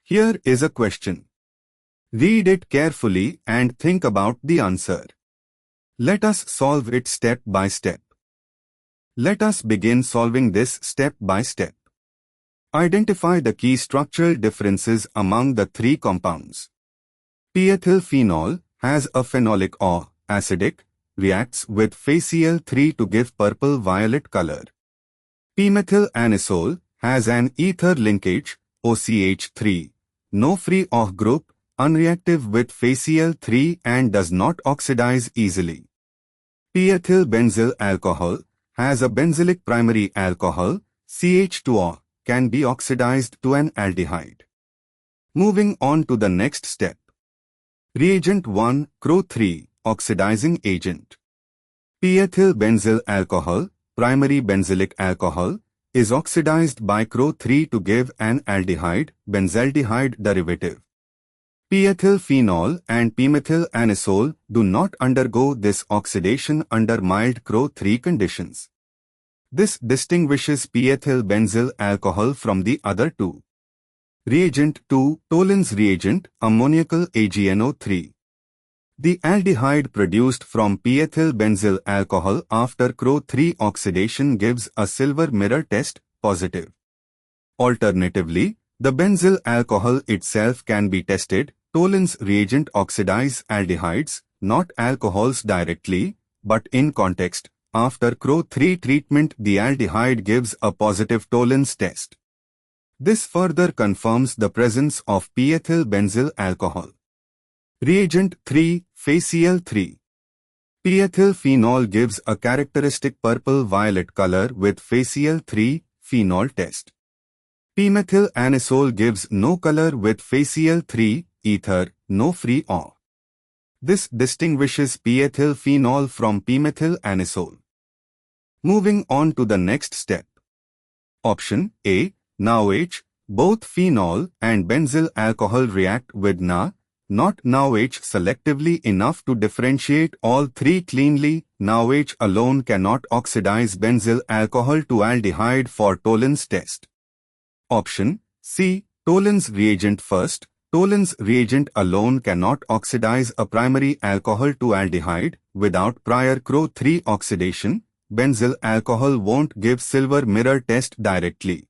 Here is a question. Read it carefully and think about the answer. Let us solve it step by step. Let us begin solving this step by step. Identify the key structural differences among the three compounds. P-ethyl phenol has a phenolic or acidic, reacts with phenol to give purple-violet color. P-methyl anisole has an ether linkage, OCH3, no free OH group, unreactive with phenol and does not oxidize easily. P-ethyl benzyl alcohol has a benzylic primary alcohol, CH2O, can be oxidized to an aldehyde. Moving on to the next step. Reagent 1, CrO3, oxidizing agent. P-ethyl benzyl alcohol, primary benzylic alcohol, is oxidized by CrO3 to give an aldehyde, benzaldehyde derivative. P-ethyl phenol and p-methyl anisole do not undergo this oxidation under mild CrO3 conditions. This distinguishes p-ethyl benzyl alcohol from the other two. Reagent 2, Tollens reagent, ammoniacal AgNO3. The aldehyde produced from p-ethyl benzyl alcohol after CrO3 oxidation gives a silver mirror test, positive. Alternatively, the benzyl alcohol itself can be tested. Tollens reagent oxidize aldehydes, not alcohols directly, but in context. After CrO3 treatment, the aldehyde gives a positive Tollens test. This further confirms the presence of p-ethyl benzyl alcohol. Reagent 3, phenol. P-ethyl phenol gives a characteristic purple-violet color with phenol phenol test. P-methyl anisole gives no color with phenol ether, no free OH. This distinguishes p-ethyl phenol from p-methyl anisole. Moving on to the next step. Option A, NaOH. Both phenol and benzyl alcohol react with Na, not NaOH selectively enough to differentiate all three cleanly. NaOH alone cannot oxidize benzyl alcohol to aldehyde for Tollens test. Option C, Tollens reagent first. Tollens reagent alone cannot oxidize a primary alcohol to aldehyde. Without prior CrO3 oxidation, benzyl alcohol won't give silver mirror test directly.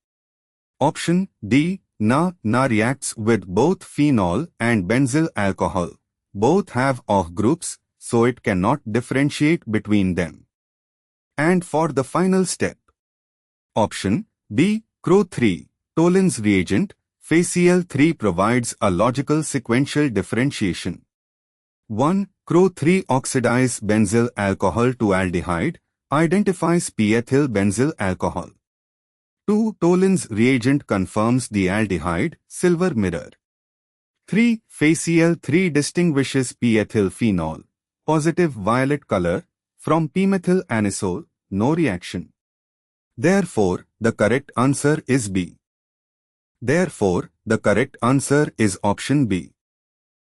Option D, Na reacts with both phenol and benzyl alcohol. Both have OH groups, so it cannot differentiate between them. And for the final step. Option B, CrO3, Tollens reagent, phenol provides a logical sequential differentiation. 1. CrO3 oxidize benzyl alcohol to aldehyde, identifies p-ethyl benzyl alcohol. 2. Tollens reagent confirms the aldehyde, silver mirror. 3. phenol distinguishes p-ethyl phenol, positive violet color, from p-methyl anisole, no reaction. Therefore, the correct answer is B. Therefore, the correct answer is option B.